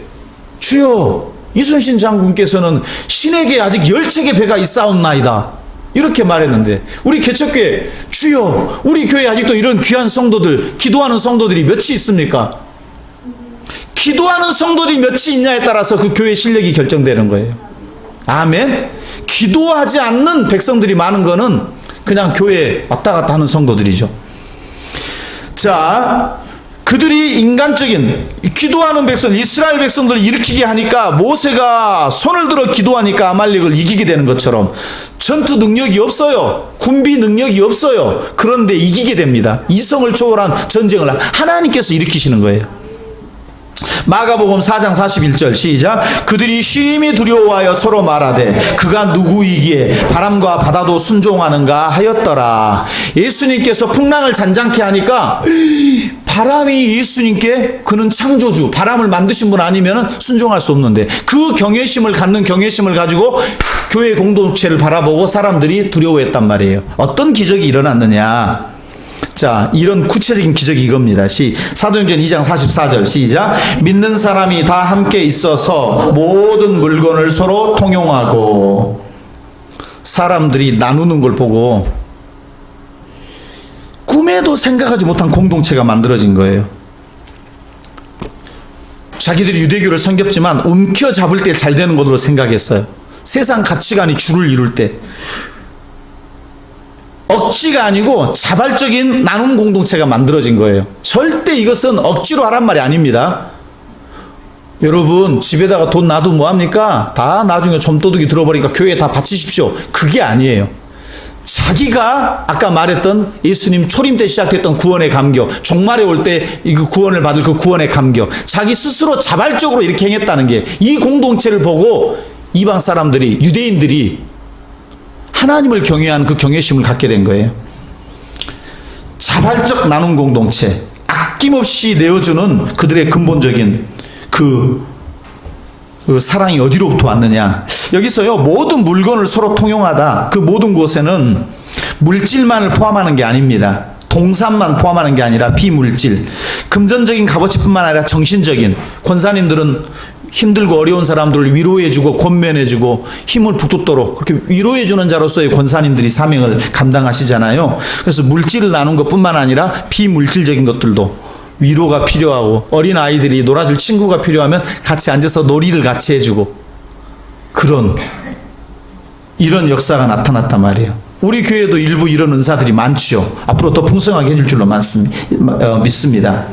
주여, 이순신 장군께서는 신에게 아직 10척의 배가 있사옵나이다, 이렇게 말했는데 우리 개척교회 주여 우리 교회에 아직도 이런 귀한 성도들 기도하는 성도들이 몇이 있습니까? 기도하는 성도들이 몇이 있냐에 따라서 그 교회 실력이 결정되는 거예요. 아멘. 기도하지 않는 백성들이 많은 거는 그냥 교회에 왔다 갔다 하는 성도들이죠. 자, 그들이 인간적인 기도하는 백성, 이스라엘 백성들을 일으키게 하니까 모세가 손을 들어 기도하니까 아말렉을 이기게 되는 것처럼 전투 능력이 없어요. 군비 능력이 없어요. 그런데 이기게 됩니다. 이성을 초월한 전쟁을 하나님께서 일으키시는 거예요. 마가복음 4장 41절 시작. 그들이 심히 두려워하여 서로 말하되 그가 누구이기에 바람과 바다도 순종하는가 하였더라. 예수님께서 풍랑을 잔잔케 하니까 바람이 예수님께 그는 창조주 바람을 만드신 분 아니면 순종할 수 없는데 그 경외심을 갖는 경외심을 가지고 교회 공동체를 바라보고 사람들이 두려워했단 말이에요. 어떤 기적이 일어났느냐. 자, 이런 구체적인 기적이 이겁니다. 사도행전 2장 44절 시작. 믿는 사람이 다 함께 있어서 모든 물건을 서로 통용하고. 사람들이 나누는 걸 보고 꿈에도 생각하지 못한 공동체가 만들어진 거예요. 자기들이 유대교를 섬겼지만 움켜잡을 때 잘 되는 것으로 생각했어요. 세상 가치관이 줄을 이룰 때 억지가 아니고 자발적인 나눔 공동체가 만들어진 거예요. 절대 이것은 억지로 하란 말이 아닙니다. 여러분 집에다가 돈 놔도 뭐합니까? 다 나중에 좀도둑이 들어버리니까 교회에 다 바치십시오. 그게 아니에요. 자기가 아까 말했던 예수님 초림 때 시작했던 구원의 감격, 종말에 올 때 이 구원을 받을 그 구원의 감격, 자기 스스로 자발적으로 이렇게 행했다는 게 이 공동체를 보고 이방 사람들이 유대인들이 하나님을 경외하는 그 경외심을 갖게 된 거예요. 자발적 나눔 공동체, 아낌없이 내어주는 그들의 근본적인 그 사랑이 어디로부터 왔느냐. 여기서요, 모든 물건을 서로 통용하다. 그 모든 곳에는 물질만을 포함하는 게 아닙니다. 동산만 포함하는 게 아니라 비물질, 금전적인 값어치뿐만 아니라 정신적인. 권사님들은 힘들고 어려운 사람들을 위로해주고 권면해주고 힘을 북돋도록 그렇게 위로해주는 자로서의 권사님들이 사명을 감당하시잖아요. 그래서 물질을 나눈 것뿐만 아니라 비물질적인 것들도 위로가 필요하고 어린 아이들이 놀아줄 친구가 필요하면 같이 앉아서 놀이를 같이 해주고 이런 역사가 나타났단 말이에요. 우리 교회도 일부 이런 은사들이 많지요. 앞으로 더 풍성하게 해줄 줄로 믿습니다.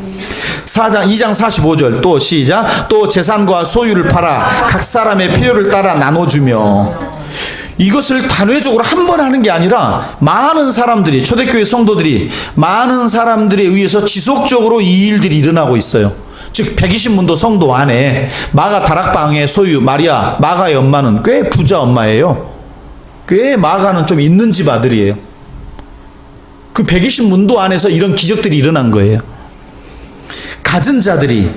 2장 45절 또 시작. 또 재산과 소유를 팔아 각 사람의 필요를 따라 나눠주며. 이것을 단회적으로 한 번 하는 게 아니라 많은 사람들이, 초대교회 성도들이 많은 사람들에 의해서 지속적으로 이 일들이 일어나고 있어요. 즉 120문도 성도 안에 마가 다락방의 소유 마리아, 마가의 엄마는 꽤 부자 엄마예요. 꽤 마가는 좀 있는 집 아들이에요. 그 120문도 안에서 이런 기적들이 일어난 거예요. 가진 자들이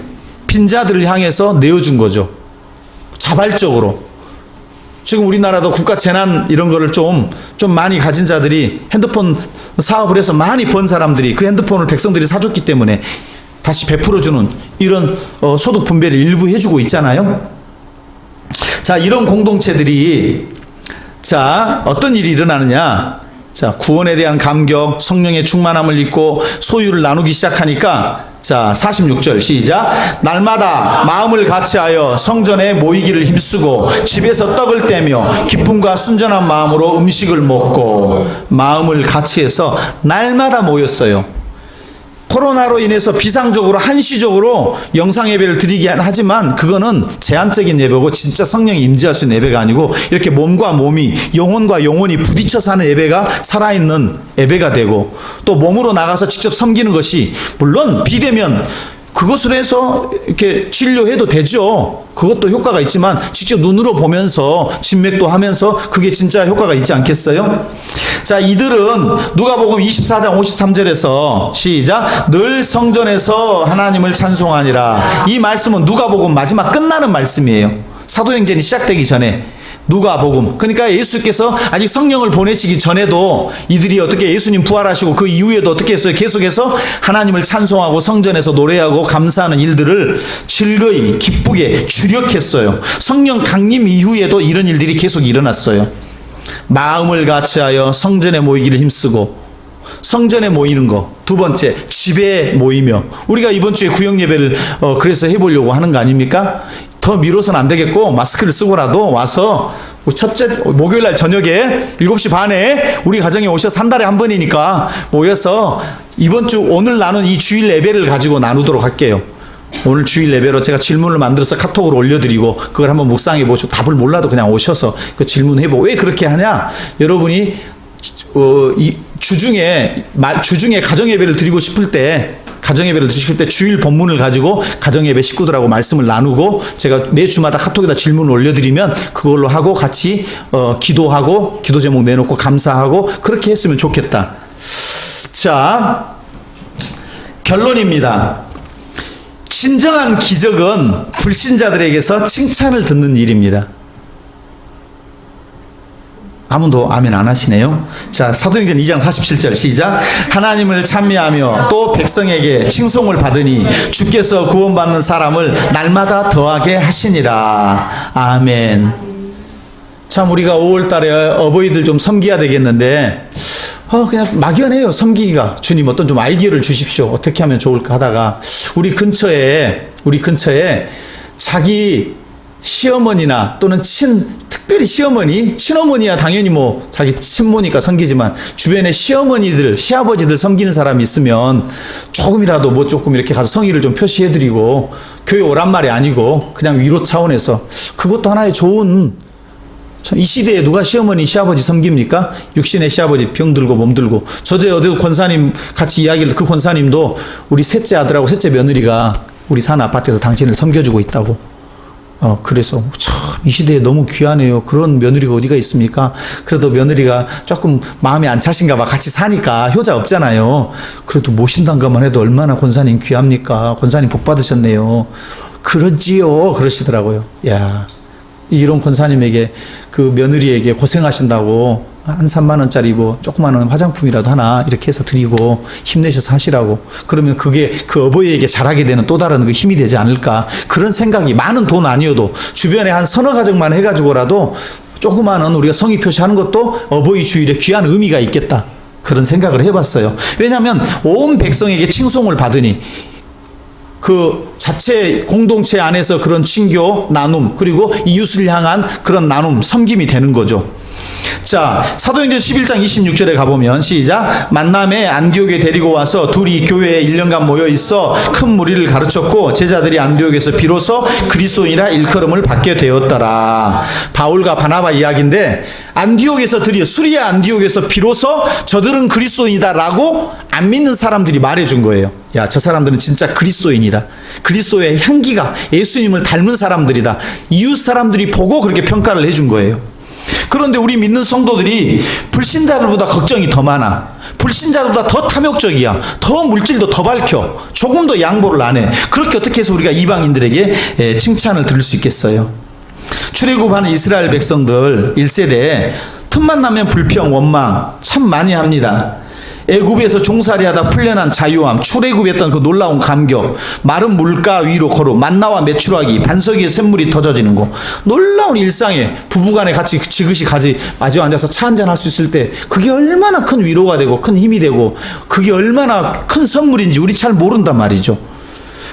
빈자들을 향해서 내어준 거죠. 자발적으로. 지금 우리나라도 국가 재난 이런 거를 좀 많이 가진 자들이 핸드폰 사업을 해서 많이 번 사람들이 그 핸드폰을 백성들이 사줬기 때문에 다시 베풀어주는 이런 소득 분배를 일부 해주고 있잖아요. 자, 이런 공동체들이 자, 어떤 일이 일어나느냐. 자, 구원에 대한 감격, 성령의 충만함을 입고 소유를 나누기 시작하니까 자, 46절 시작. 날마다 마음을 같이하여 성전에 모이기를 힘쓰고 집에서 떡을 떼며 기쁨과 순전한 마음으로 음식을 먹고. 마음을 같이해서 날마다 모였어요. 코로나로 인해서 비상적으로 한시적으로 영상 예배를 드리긴 하지만 그거는 제한적인 예배고 진짜 성령이 임재할 수 있는 예배가 아니고 이렇게 몸과 몸이 영혼과 영혼이 부딪혀서 하는 예배가 살아있는 예배가 되고 또 몸으로 나가서 직접 섬기는 것이 물론 비대면 그것으로 해서 이렇게 진료해도 되죠. 그것도 효과가 있지만 직접 눈으로 보면서 진맥도 하면서 그게 진짜 효과가 있지 않겠어요? 자, 이들은 누가복음 24장 53절에서 시작. 늘 성전에서 하나님을 찬송하니라. 이 말씀은 누가복음 마지막 끝나는 말씀이에요. 사도행전이 시작되기 전에 누가복음. 그러니까 예수께서 아직 성령을 보내시기 전에도 이들이 어떻게 예수님 부활하시고 그 이후에도 어떻게 했어요? 계속해서 하나님을 찬송하고 성전에서 노래하고 감사하는 일들을 즐거이 기쁘게 주력했어요. 성령 강림 이후에도 이런 일들이 계속 일어났어요. 마음을 같이하여 성전에 모이기를 힘쓰고, 성전에 모이는 거. 두 번째, 집에 모이며. 우리가 이번 주에 구역 예배를 그래서 해보려고 하는 거 아닙니까? 더 미뤄서는 안 되겠고 마스크를 쓰고라도 와서 첫째 목요일 날 저녁에 7시 반에 우리 가정에 오셔서 한 달에 한 번이니까 모여서 이번 주 오늘 나눈 이 주일 예배를 가지고 나누도록 할게요. 오늘 주일 예배로 제가 질문을 만들어서 카톡으로 올려드리고 그걸 한번 묵상해 보시고 답을 몰라도 그냥 오셔서 그 질문해보고. 왜 그렇게 하냐? 여러분이 이 주중에 가정예배를 드리고 싶을 때, 가정예배를 드실 때 주일 본문을 가지고 가정예배 식구들하고 말씀을 나누고 제가 매 주마다 카톡에다 질문을 올려드리면 그걸로 하고 같이 기도하고 기도 제목 내놓고 감사하고 그렇게 했으면 좋겠다. 자, 결론입니다. 진정한 기적은 불신자들에게서 칭찬을 듣는 일입니다. 아무도 아멘 안 하시네요. 자, 사도행전 2장 47절 시작. 하나님을 찬미하며 또 백성에게 칭송을 받으니 주께서 구원받는 사람을 날마다 더하게 하시니라. 아멘. 참 우리가 5월 달에 어버이들 좀 섬겨야 되겠는데 그냥 막연해요. 섬기기가. 주님 어떤 좀 아이디어를 주십시오. 어떻게 하면 좋을까 하다가 우리 근처에 자기 시어머니나 또는 특별히 친어머니야 당연히 뭐 자기 친모니까 섬기지만 주변에 시어머니들, 시아버지들 섬기는 사람이 있으면 조금이라도 뭐 조금 이렇게 가서 성의를 좀 표시해드리고 교회 오란 말이 아니고 그냥 위로 차원에서 그것도 하나의 좋은. 이 시대에 누가 시어머니, 시아버지 섬깁니까? 육신의 시아버지 병들고 몸들고. 저제 어디 권사님 같이 이야기를, 그 권사님도 우리 셋째 아들하고 셋째 며느리가 우리 사는 아파트에서 당신을 섬겨주고 있다고. 그래서 참 이 시대에 너무 귀하네요. 그런 며느리가 어디가 있습니까? 그래도 며느리가 조금 마음이 안 차신가 봐. 같이 사니까 효자 없잖아요. 그래도 모신다는 것만 해도 얼마나 권사님 귀합니까? 권사님 복 받으셨네요. 그러지요. 그러시더라고요. 야, 이런 권사님에게 그 며느리에게 고생하신다고 한 3만 원짜리 뭐 조그마한 화장품이라도 하나 이렇게 해서 드리고 힘내셔서 하시라고. 그러면 그게 그 어버이에게 잘하게 되는 또 다른 그 힘이 되지 않을까. 그런 생각이, 많은 돈 아니어도 주변에 한 서너 가정만 해가지고라도 조그마한 우리가 성의 표시하는 것도 어버이 주일에 귀한 의미가 있겠다. 그런 생각을 해봤어요. 왜냐하면 온 백성에게 칭송을 받으니 그 자체 공동체 안에서 그런 친교, 나눔, 그리고 이웃을 향한 그런 나눔, 섬김이 되는 거죠. 자, 사도행전 11장 26절에 가보면 시작. 만남에 안디옥에 데리고 와서 둘이 교회에 1년간 모여 있어 큰 무리를 가르쳤고 제자들이 안디옥에서 비로소 그리스도인이라 일컬음을 받게 되었더라. 바울과 바나바 이야기인데 안디옥에서 수리아 안디옥에서 비로소 저들은 그리스도인이다라고 안 믿는 사람들이 말해준 거예요. 야, 저 사람들은 진짜 그리스도인이다. 그리스도의 향기가 예수님을 닮은 사람들이다. 이웃 사람들이 보고 그렇게 평가를 해준 거예요. 그런데 우리 믿는 성도들이 불신자들보다 걱정이 더 많아. 불신자들보다 더 탐욕적이야. 더 물질도 더 밝혀. 조금 더 양보를 안 해. 그렇게 어떻게 해서 우리가 이방인들에게 칭찬을 들을 수 있겠어요? 출애굽하는 이스라엘 백성들 1세대에 틈만 나면 불평, 원망 참 많이 합니다. 애굽에서 종살이하다 풀려난 자유함, 출애굽했던 그 놀라운 감격, 마른 물가 위로 걸어 만나와 메추라기, 반석 위에 샘물이 터져지는 거, 놀라운 일상에 부부간에 같이 지그시 마주 앉아서 차 한잔 할 수 있을 때 그게 얼마나 큰 위로가 되고 큰 힘이 되고 그게 얼마나 큰 선물인지 우리 잘 모른단 말이죠.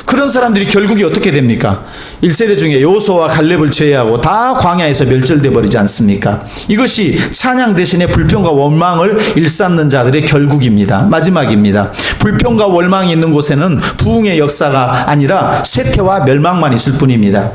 그런 사람들이 결국이 어떻게 됩니까? 1세대 중에 여호수아와 갈렙을 제외하고 다 광야에서 멸절돼 버리지 않습니까? 이것이 찬양 대신에 불평과 원망을 일삼는 자들의 결국입니다. 마지막입니다. 불평과 원망이 있는 곳에는 부흥의 역사가 아니라 쇠퇴와 멸망만 있을 뿐입니다.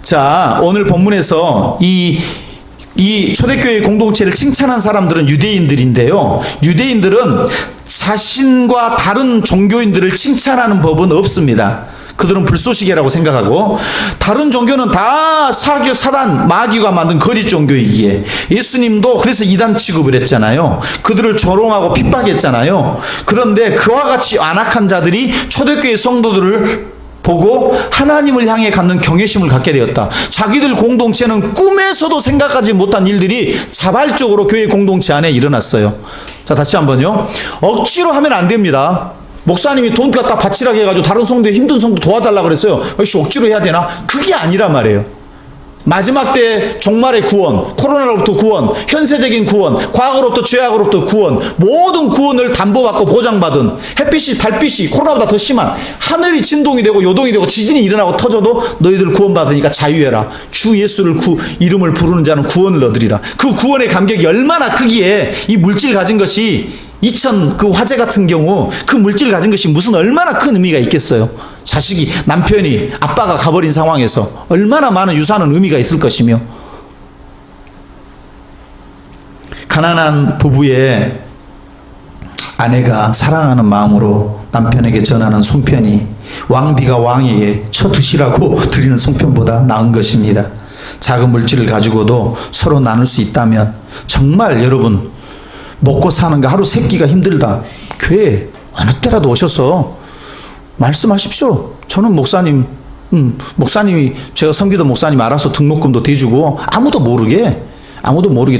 자, 오늘 본문에서 이 초대교회 공동체를 칭찬한 사람들은 유대인들인데요. 유대인들은 자신과 다른 종교인들을 칭찬하는 법은 없습니다. 그들은 불쏘시개라고 생각하고 다른 종교는 다 사단, 마귀가 만든 거짓 종교이기에 예수님도 그래서 이단 취급을 했잖아요. 그들을 조롱하고 핍박했잖아요. 그런데 그와 같이 안악한 자들이 초대교회 성도들을 보고 하나님을 향해 갖는 경외심을 갖게 되었다. 자기들 공동체는 꿈에서도 생각하지 못한 일들이 자발적으로 교회 공동체 안에 일어났어요. 자, 다시 한번요. 억지로 하면 안 됩니다. 목사님이 돈 갖다 바치라고 해가지고 다른 성도에 힘든 성도 도와달라고 그랬어요. 역시 억지로 해야 되나? 그게 아니란 말이에요. 마지막 때 종말의 구원, 코로나로부터 구원, 현세적인 구원, 과거로부터 죄악으로부터 구원, 모든 구원을 담보받고 보장받은 햇빛이 달빛이 코로나보다 더 심한 하늘이 진동이 되고 요동이 되고 지진이 일어나고 터져도 너희들 구원받으니까 자유해라. 주 예수를 이름을 부르는 자는 구원을 얻으리라. 그 구원의 감격이 얼마나 크기에 이 물질 가진 것이 2000 그 화재 같은 경우 그 물질 가진 것이 무슨 얼마나 큰 의미가 있겠어요. 자식이 남편이 아빠가 가버린 상황에서 얼마나 많은 유산은 의미가 있을 것이며, 가난한 부부의 아내가 사랑하는 마음으로 남편에게 전하는 송편이 왕비가 왕에게 쳐드시라고 드리는 송편보다 나은 것입니다. 작은 물질을 가지고도 서로 나눌 수 있다면 정말 여러분 먹고 사는 거 하루 세 끼가 힘들다. 교회 어느 때라도 오셔서 말씀하십시오. 저는 목사님이 제가 섬기던 목사님 알아서 등록금도 대주고 아무도 모르게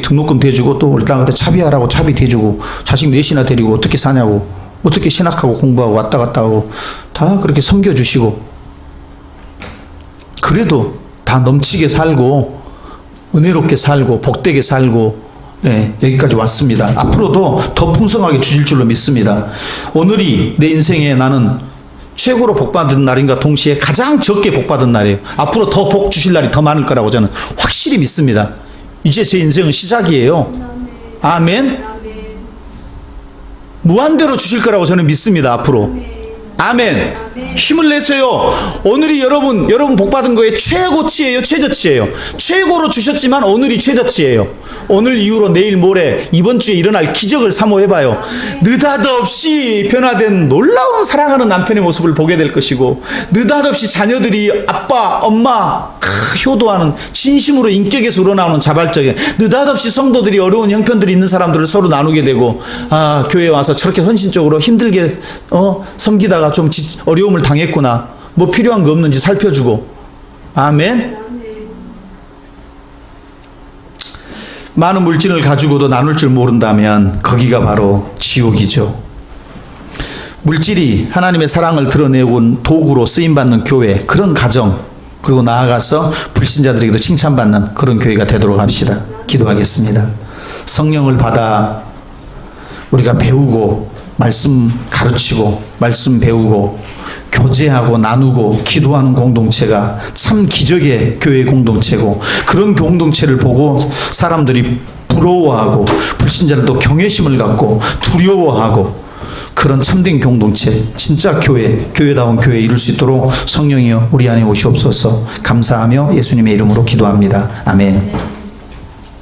등록금 대주고 또 올라갈 때 차비하라고 차비 대주고 자식 넷이나 데리고 어떻게 사냐고 어떻게 신학하고 공부하고 왔다 갔다 하고 다 그렇게 섬겨주시고 그래도 다 넘치게 살고 은혜롭게 살고 복되게 살고 여기까지 왔습니다. 앞으로도 더 풍성하게 주실 줄로 믿습니다. 오늘이 내 인생에 나는 최고로 복받은 날인가 동시에 가장 적게 복받은 날이에요. 앞으로 더 복 주실 날이 더 많을 거라고 저는 확실히 믿습니다. 이제 제 인생은 시작이에요. 아멘. 무한대로 주실 거라고 저는 믿습니다. 앞으로. 아멘. 힘을 내세요. 오늘이 여러분 복받은 거에 최고치예요, 최저치예요? 최고로 주셨지만 오늘이 최저치예요. 오늘 이후로 내일 모레 이번 주에 일어날 기적을 사모해봐요. 느닷없이 변화된 놀라운 사랑하는 남편의 모습을 보게 될 것이고, 느닷없이 자녀들이 아빠 엄마 효도하는 진심으로 인격에서 우러나오는 자발적인, 느닷없이 성도들이 어려운 형편들이 있는 사람들을 서로 나누게 되고, 아 교회에 와서 저렇게 헌신적으로 힘들게 섬기다가 좀 어려움을 당했구나, 뭐 필요한 거 없는지 살펴주고. 아멘. 많은 물질을 가지고도 나눌 줄 모른다면 거기가 바로 지옥이죠. 물질이 하나님의 사랑을 드러내온 도구로 쓰임받는 교회, 그런 가정, 그리고 나아가서 불신자들에게도 칭찬받는 그런 교회가 되도록 합시다. 기도하겠습니다. 성령을 받아 우리가 배우고 말씀 가르치고 말씀 배우고 교제하고 나누고 기도하는 공동체가 참 기적의 교회 공동체고, 그런 공동체를 보고 사람들이 부러워하고 불신자들도 경외심을 갖고 두려워하고, 그런 참된 공동체, 진짜 교회다운 교회 이룰 수 있도록 성령이여 우리 안에 오시옵소서. 감사하며 예수님의 이름으로 기도합니다. 아멘.